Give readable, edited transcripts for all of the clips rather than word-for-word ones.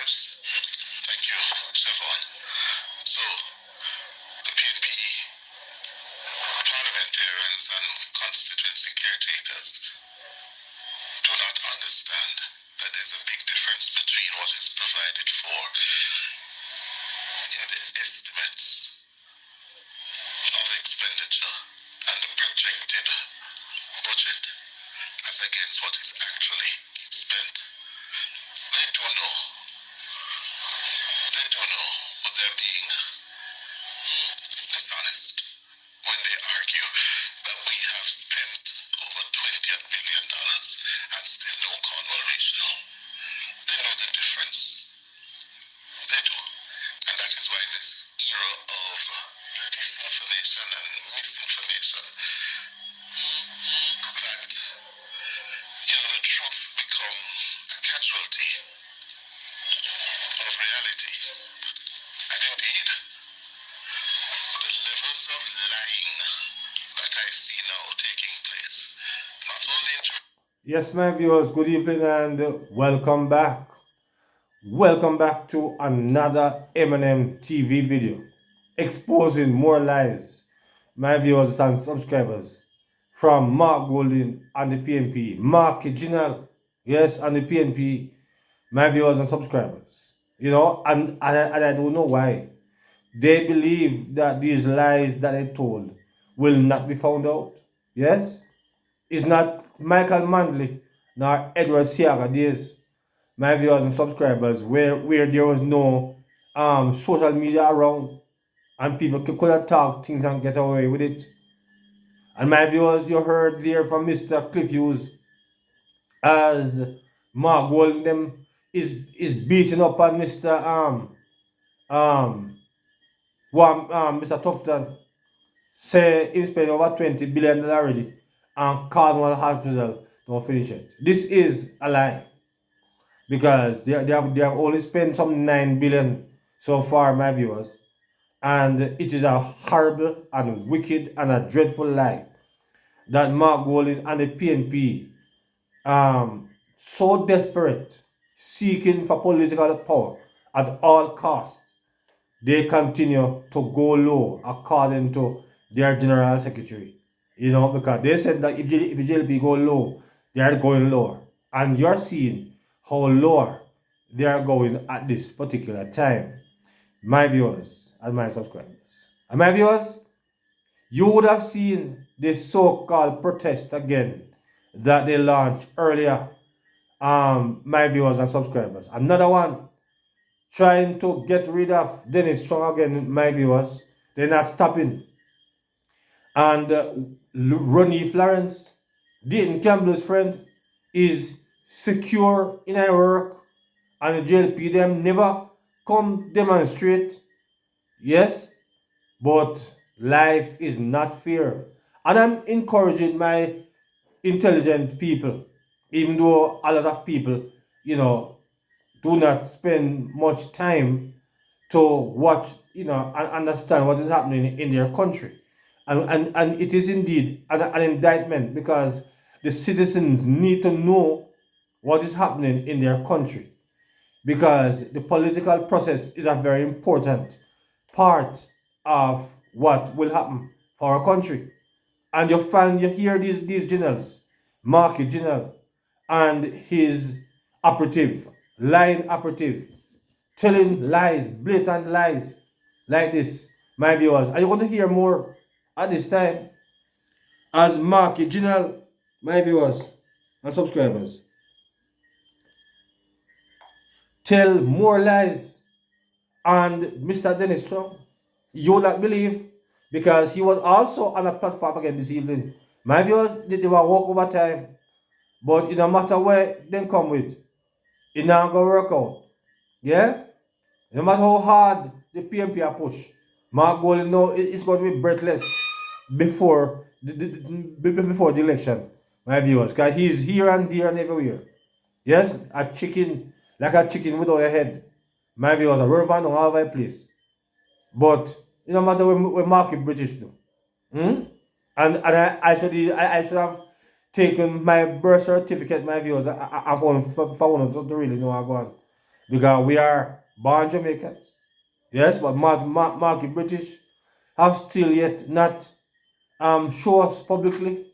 Thank you, Stefan. So, the PNP parliamentarians and constituency caretakers do not understand that there's a big difference between what is provided for in the estimates of expenditure and the projected budget as against what is actually spent. They do know. They do know, but they're being dishonest when they argue that we have spent over $20 billion and still no Cornwall Regional. They know the difference. They do. And that is why this era of disinformation and misinformation, that, the truth become a casualty of reality. And indeed, the levels of lying that I see now taking place, not only in Yes, my viewers, good evening and welcome back. Welcome back to another M&M TV video exposing more lies, my viewers and subscribers, from Mark Golding and the PNP, Mark Ginal, yes, and the PNP, my viewers and subscribers. And I don't know why. They believe that these lies that they told will not be found out. Yes? It's not Michael Manley nor Edward Siaga days, my viewers and subscribers, where there was no social media around and people could have talk things and get away with it. And my viewers, you heard there from Mr. Cliff Hughes as Mark Golden is beating up on um Mr. Tufton, say he spent over $20 billion already and Cornwall Hospital don't finish it. This is a lie because they have only spent some 9 billion so far, my viewers, and it is a horrible and wicked and a dreadful lie that Mark Golding and the PNP so desperate, seeking for political power at all costs, they continue to go low according to their general secretary. Because they said that if the JLP go low, they are going lower. And you're seeing how lower they are going at this particular time. My viewers and my subscribers. And my viewers, you would have seen this so-called protest again that they launched earlier. My viewers and subscribers. Another one trying to get rid of Dennis Strong again, my viewers. They're not stopping. And Ronnie Florence, Dayton Campbell's friend, is secure in her work, and the JLP them never come demonstrate. Yes, but life is not fair. And I'm encouraging my intelligent people, even though a lot of people, do not spend much time to watch, and understand what is happening in their country. And it is indeed an indictment because the citizens need to know what is happening in their country because the political process is a very important part of what will happen for our country. And you hear these generals, Mark General and his operative, lying operative, telling lies, blatant lies like this, my viewers. Are you going to hear more at this time as Mark General, my viewers and subscribers, tell more lies and Mr. Dennis Trump? You will not believe because he was also on a platform again this evening. My viewers, they were walk over time, but it no matter where they come with, it not gonna work out. Yeah? No matter how hard the PMP are push, Mark Golding know it's going to be breathless before before the election, my viewers, because he's here and there and everywhere. Yes, like a chicken without a head. My viewers are running around all over the place. But it no matter what Marky British do. Hmm? And I should have taken my birth certificate, my viewers. I found for one to really know how go on. because we are born Jamaicans. Yes, but Marky British have still yet not show us publicly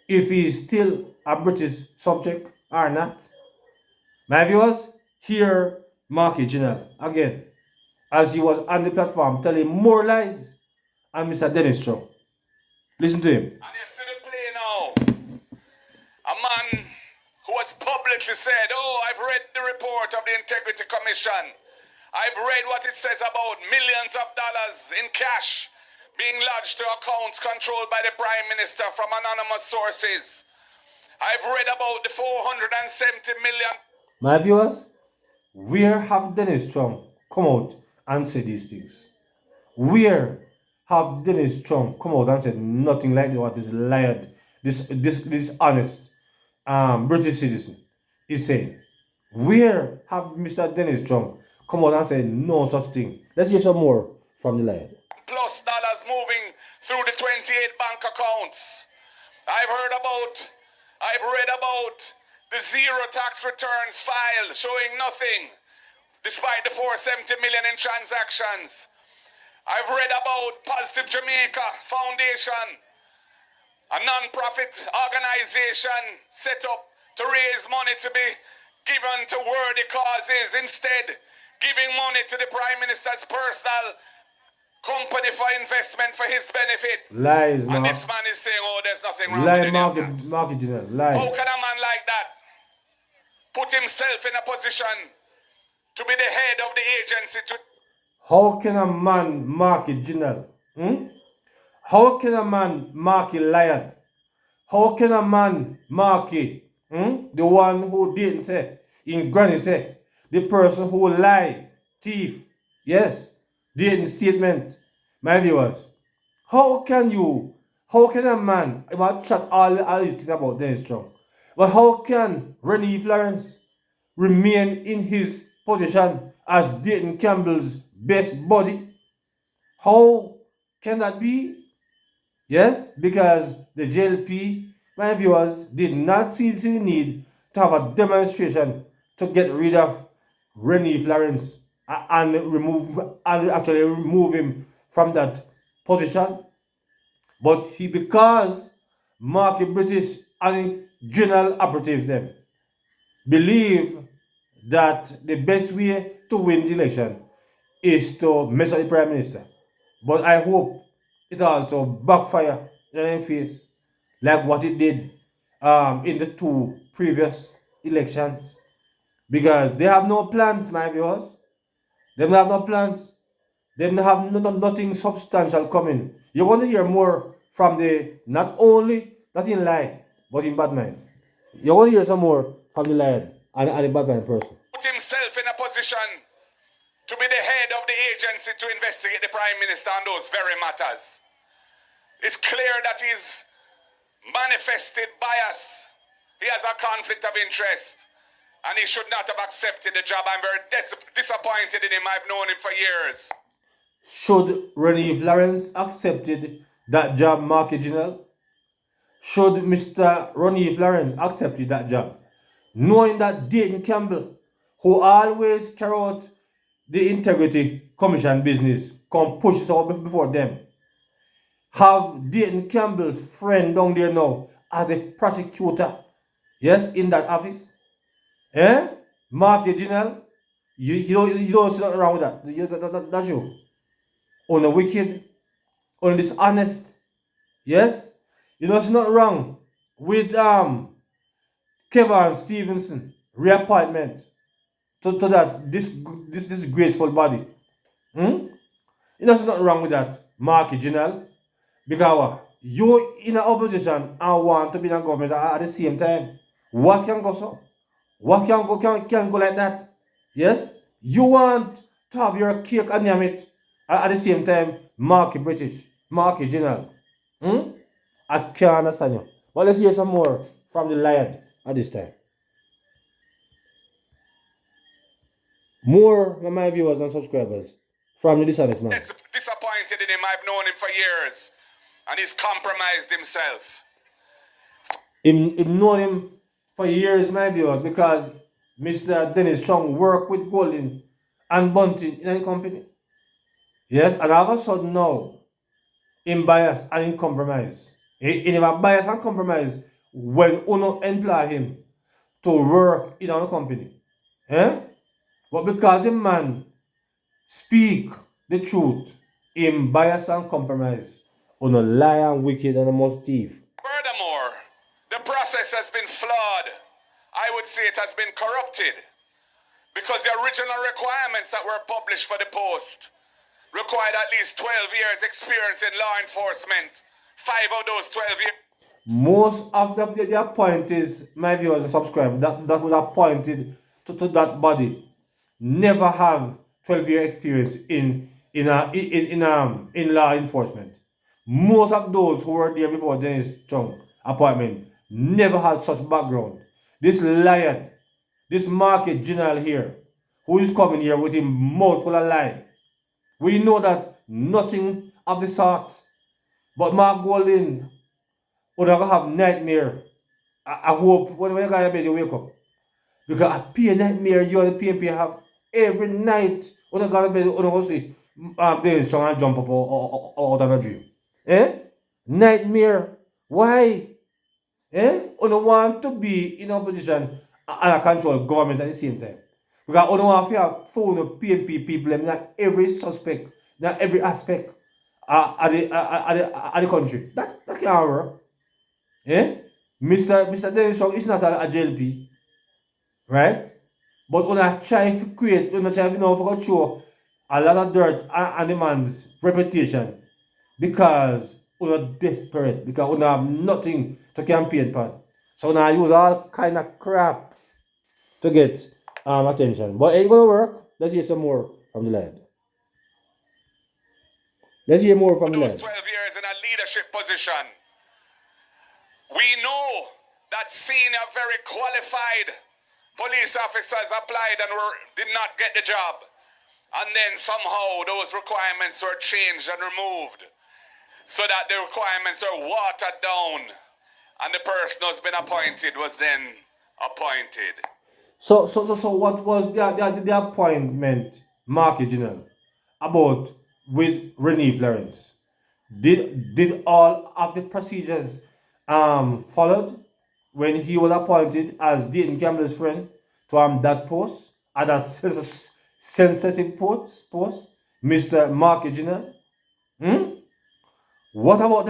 if he is still a British subject or not. My viewers, hear Marky Janelle again as he was on the platform telling more lies on Mr. Dennis Trump. Listen to him. And you see the play now. A man who has publicly said, oh, I've read the report of the Integrity Commission. I've read what it says about millions of dollars in cash being lodged to accounts controlled by the Prime Minister from anonymous sources. I've read about the 470 million. My viewers, where have Dennis Trump come out and said these things? Where have Dennis Trump come out and said nothing like what this lied, this honest British citizen is saying? Where have Mr. Dennis Trump come out and said no such thing? Let's hear some more from the lion. Plus dollars moving through the 28 bank accounts. I've read about the zero tax returns filed showing nothing despite the 470 million in transactions. I've read about Positive Jamaica Foundation, a non-profit organization set up to raise money to be given to worthy causes, instead giving money to the Prime Minister's personal company for investment for his benefit. Lies, man. And this man is saying, oh, there's nothing wrong with it. Marky Janelle, lies. How can a man like that put himself in a position to be the head of the agency to... How can a man Marky Janelle? How can a man Marky lion? How can a man Marky, the one who didn't say, in Granny say, the person who lie, thief, yes, didn't statement, my viewers, how can a man, I might chat all these things about Dennis Trump, but how can Rennie Florence remain in his position as Dayton Campbell's best buddy? How can that be? Yes, because the JLP, my viewers, did not see the need to have a demonstration to get rid of Rennie Florence and actually remove him from that position. But because Marky British and general operative them believe that the best way to win the election is to mess up the Prime Minister. But I hope it also backfire in their face like what it did in the two previous elections. Because they have no plans, my viewers. They have no plans. They have nothing substantial coming. You want to hear more from the, not only not in lie, but in bad mind. You want to hear some more from the lion and the bad mind person. Put himself in a position to be the head of the agency to investigate the Prime Minister on those very matters. It's clear that he's manifested bias. He has a conflict of interest. And he should not have accepted the job. I'm very disappointed in him. I've known him for years. Should Rennie Florence accepted that job, Marky Janelle? Should Mr. Rennie Florence accepted that job? Knowing that Dayton Campbell, who always carry out the Integrity Commission business, come push it out before them, have Dayton Campbell's friend down there now as a prosecutor, yes, in that office? Marky Janelle, you don't see nothing wrong with that. That's you. On the wicked, on dishonest. Yes? You don't see nothing wrong with Kevin Stevenson reappointment to that this graceful body. You don't see nothing wrong with that, Marky Janelle. Because you in an opposition and want to be in a government at the same time. What can go so? What can go like that? Yes? You want to have your cake and name it at the same time, Marky British, Marky Janelle. I can't understand you. But let's hear some more from the lion at this time. More, my viewers and subscribers, from the dishonest man. Disappointed in him. I've known him for years. And he's compromised himself. I've known him for years, my viewers, because Mr. Dennis Chung work with Golding and Bunting in a company. Yes, and all of a sudden now, in bias and in compromise. He never bias and compromise when Uno employ him to work in our company. Eh? But because the man speak the truth, in bias and compromise, Uno lie and wicked and a most thief. Furthermore, the process has been flawed. I would say it has been corrupted because the original requirements that were published for the post required at least 12 years experience in law enforcement. 5 of those 12 years. Most of the appointees, my viewers and subscribers, that was appointed to that body never have 12-year experience in law enforcement. Most of those who were there before Dennis Chung appointment never had such background. This liar, this market general here, who is coming here with a mouthful of lie. We know that nothing of the sort. But Mark Golding, we're not going to have nightmare. I hope when you guys you wake up. Because a pay nightmare you and the PNP have every night. When you go to bed, you're going to see Dennis Chung and jump up out of a dream. Eh? Nightmare. Why? Eh? You don't want to be in opposition and control government at the same time. Because you don't want to have phone PNP people in every suspect, in every aspect of the country. That can't work. Eh? Mr. Dennis Chung is not a JLP. Right? But when I try to create, when I try to show a lot of dirt on the man's reputation because we're desperate, because we have nothing to campaign for. So now I use all kind of crap to get attention. But it ain't gonna work. Let's hear some more from the lad. Let's hear more from the Those lad. 12 years in a leadership position. We know that senior, very qualified police officers applied and did not get the job. And then somehow those requirements were changed and removed so that the requirements are watered down and the person who's been appointed was then appointed. So what was the appointment, Mark General, about with Renee Florence? Did all of the procedures followed when he was appointed as Dayton Campbell's friend to that post, at that sensitive post, Mr. Mark General? What about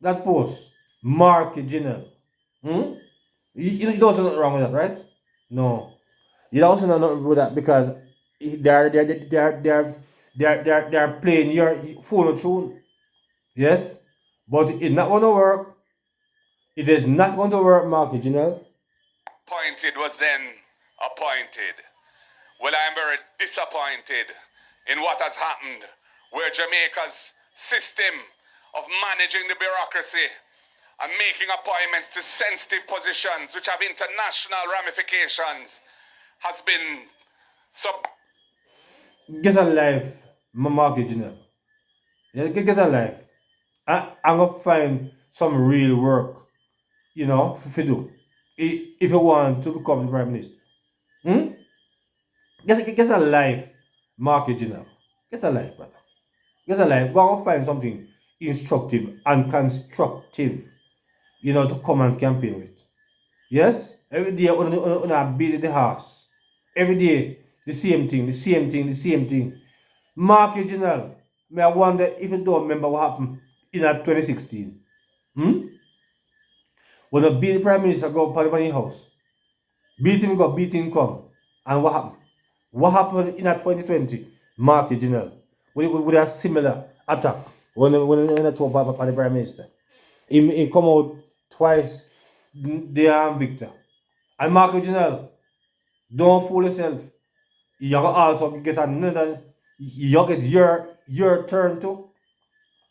that post, Mark General? You don't see nothing wrong with that, right? No, you don't see nothing wrong with that because they're playing your phone tune. Yes, but it's not going to work. It is not going to work, Mark General. Appointed was then appointed. Well, I'm very disappointed in what has happened, where Jamaica's system of managing the bureaucracy and making appointments to sensitive positions which have international ramifications has been Get a life, Mark General. Yeah, get a life. I'm going to find some real work, to do. If you want to become the Prime Minister. Get a life, Mark General. Get a life, brother. Get a life. Go and find something instructive and constructive, to come and campaign with. Yes? Every day, on a beat the house. Every day, the same thing. Mark General, may I wonder if you don't remember what happened in 2016. When the beat the Prime Minister go to the house. Beat him go, beat him come. And what happened? What happened in 2020? Mark General. With a similar attack when I throw by the Prime Minister. He come out twice, they are victor. And Mark General, don't fool yourself. You also get another, you get your turn too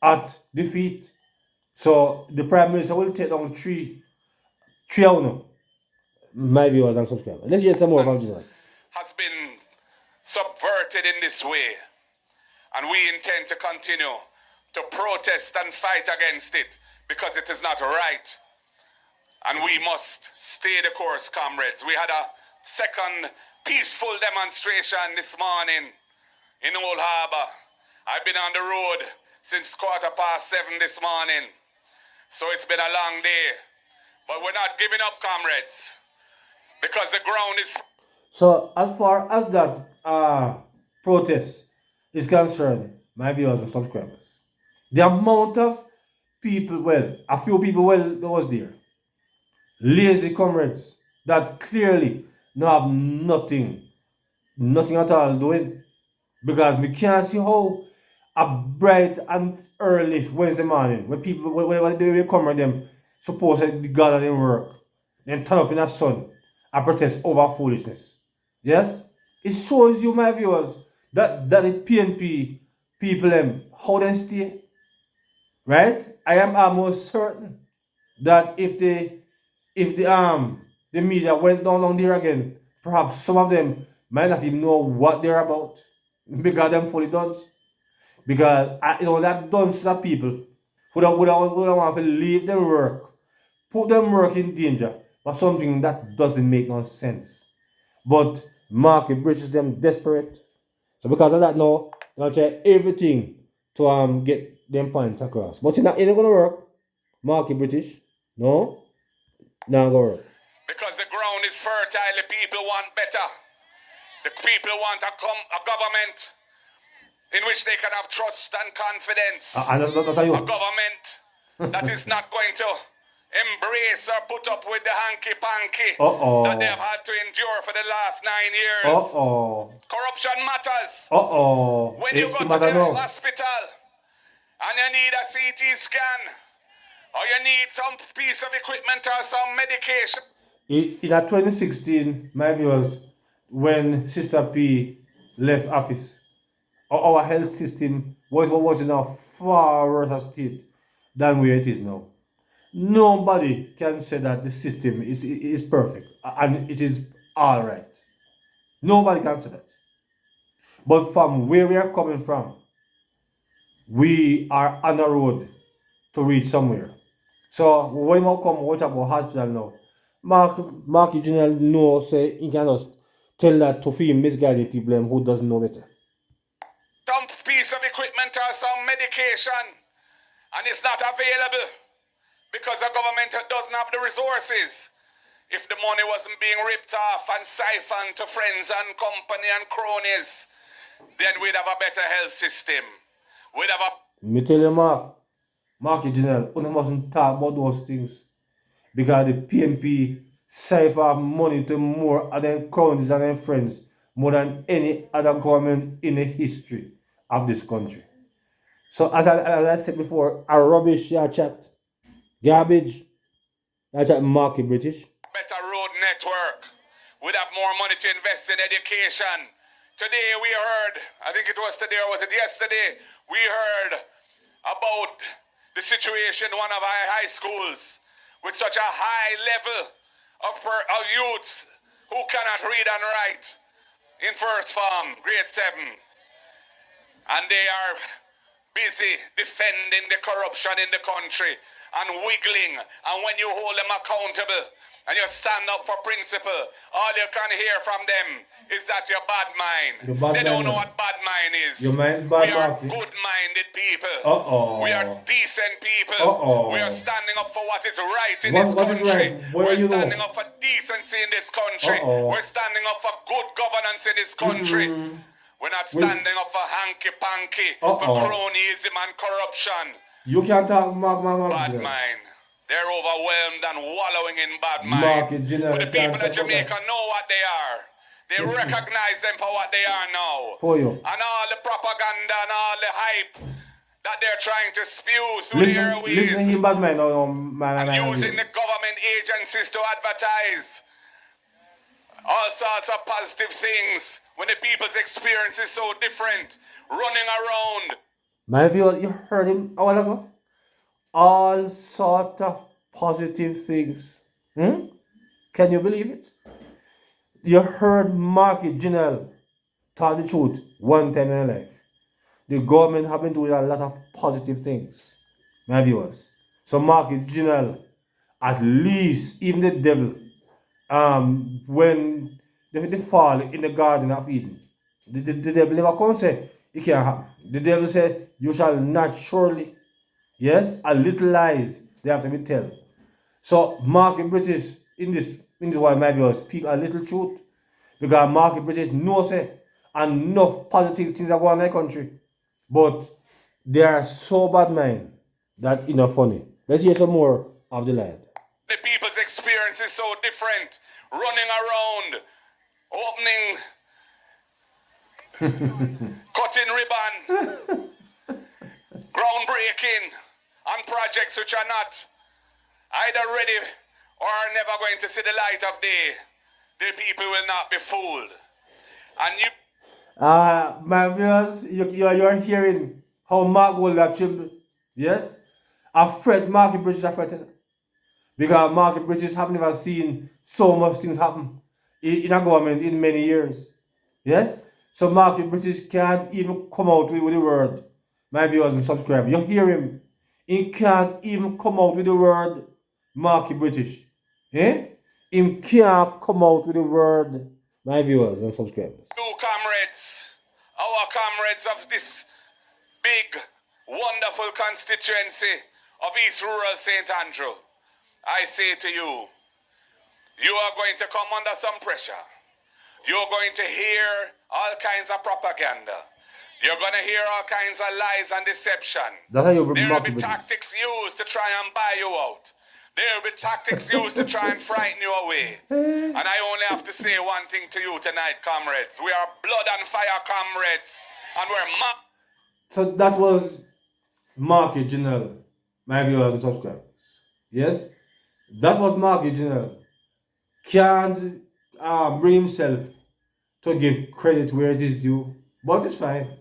at defeat. So the Prime Minister will take down three of them. My viewers and subscribers. Let's hear some more about this. Has been subverted in this way. And we intend to continue to protest and fight against it because it is not right. And we must stay the course, comrades. We had a second peaceful demonstration this morning in Old Harbour. I've been on the road since 7:15 this morning. So it's been a long day. But we're not giving up, comrades, because the ground is... So as far as that protest is concerned, my viewers and subscribers, the amount of people, well, a few people, well, that was there, lazy comrades that clearly no have nothing at all doing, because we can't see how a bright and early Wednesday morning when people when they will come and them suppose that the God didn't work, then turn up in the sun and protest over foolishness. Yes? It shows you, my viewers, that the PNP people how they stay. Right? I am almost certain that if the media went down there again, perhaps some of them might not even know what they're about because them fully done. Because that dunce of people would want to leave them work, put them work in danger for something that doesn't make no sense. But market bridges them desperate. So because of that now, they'll try everything to get them points across. But it ain't gonna work. Market British. No? Not gonna work. Because the ground is fertile, the people want better. The people want a government in which they can have trust and confidence. And A government that is not going to embrace or put up with the hanky-panky that they have had to endure for the last 9 years. Corruption matters. When you go to the hospital and you need a CT scan or you need some piece of equipment or some medication. In 2016, my viewers, when Sister P left office, our health system was in a far worse state than where it is now. Nobody can say that the system is perfect and it is all right. Nobody can say that. But from where we are coming from, we are on a road to reach somewhere. So when we come watch about hospital now, Mark General knows say he can just tell that to feed misguided people who doesn't know better. Some piece of equipment or some medication and it's not available because the government doesn't have the resources. If the money wasn't being ripped off and siphoned to friends and company and cronies, then we'd have a better health system. We'd have a... Me tell you, Mark General, you mustn't talk about those things. Because the PNP siphon money to more of their cronies and their friends more than any other government in the history of this country. So as I said before, a rubbish chat, garbage, that's chat market British. Better road network. We'd have more money to invest in education. Today we heard, I think it was today or was it yesterday, we heard about the situation in one of our high schools with such a high level of youths who cannot read and write in first form, grade 7. And they are busy defending the corruption in the country and wiggling. And when you hold them accountable and you stand up for principle, all you can hear from them is that you're bad mind. They don't know what bad mind is. You mind bad we are market. good-minded people. Uh-oh. We are decent people. Uh-oh. We are standing up for what is right in What this is country. right? Where We're you know? standing up for decency in this country. Uh-oh. We're standing up for good governance in this country. We're not standing up for hanky-panky, for cronyism and corruption. You can't talk Mark. Bad mind. They're overwhelmed and wallowing in bad Market mind. General But the people can't of talk Jamaica about know what they are. They recognize them for what they are now. For you. And all the propaganda and all the hype that they're trying to spew through the airways. Listen to bad mind now, man. And using the government agencies to advertise all sorts of positive things when the people's experience is so different, running around. My viewer, you heard him a while ago? All sorts of positive things. Can you believe it? You heard Market General tell the truth one time in life. The government have been doing a lot of positive things, my viewers. So Market General, at least, even the devil, when the fall in the Garden of Eden. The devil never come say it can't happen. The devil said, you shall not surely. Yes, a little lies they have to be told. So Marky British in this one my view speak a little truth. Because Marky British knows enough positive things that go on in the country. But they are so bad mind that it's not funny. Let's hear some more of the lad. The people's experience is so different. Running around, opening, cutting ribbon, groundbreaking on projects which are not either ready or are never going to see the light of day. The people will not be fooled. And you... My viewers, you're hearing how Mark will actually, yes, afraid Marky British afraid. Because Marky British have never seen so much things happen in a government in many years. Yes? So Marky British can't even come out with the word. My viewers and subscribers, you hear him. He can't even come out with the word Marky British. Eh? He can't come out with the word, my viewers and subscribers. Two comrades, our comrades of this big, wonderful constituency of East Rural St. Andrew, I say to you, you are going to come under some pressure. You're going to hear all kinds of propaganda. You're going to hear all kinds of lies and deception. That's how you There will be tactics used to try and buy you out. There will be tactics used to try and frighten you away. And I only have to say one thing to you tonight, comrades. We are blood and fire comrades. And we're... So that was Marky General, my viewers and subscribers. Yes? That was Marky General. Can't bring himself to give credit where it is due. But it's fine.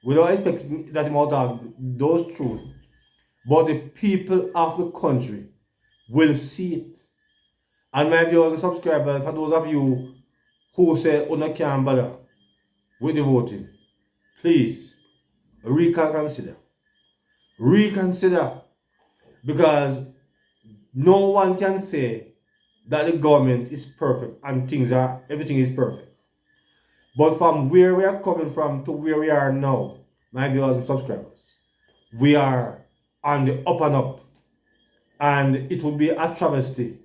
We don't expect that him out of those truths. But the people of the country will see it. And my viewers and subscribers, for those of you who say you can't bother with the voting, please reconsider. Reconsider. Because no one can say that the government is perfect and everything is perfect. But from where we are coming from to where we are now, my viewers and subscribers, we are on the up and up. And it would be a travesty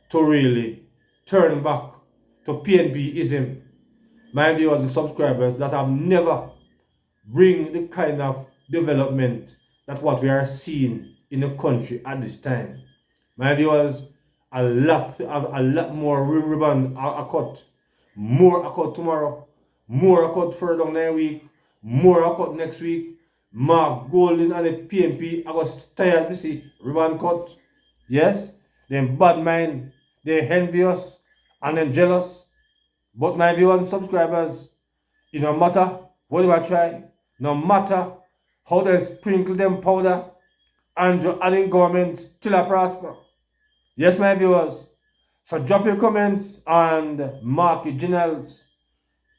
to really turn back to PNP-ism, my viewers and subscribers, that have never bring the kind of development that what we are seeing in the country at this time. My viewers, a lot more ribbon are cut. More are cut tomorrow. More are cut further down the week. More are cut next week. Mark Golding and the PNP, I was tired to see ribbon cut. Yes? Them bad mind, they envious and then jealous. But my viewers and subscribers, it no matter what they try, no matter how they sprinkle them powder, Andrew and government still a prosper. Yes, my viewers. So drop your comments on Marky General's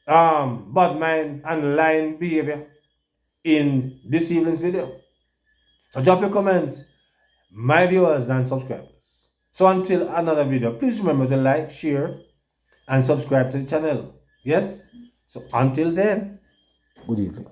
bad mind and lying behavior in this evening's video. So drop your comments, my viewers and subscribers. So until another video, please remember to like, share, and subscribe to the channel. Yes? So until then, good evening.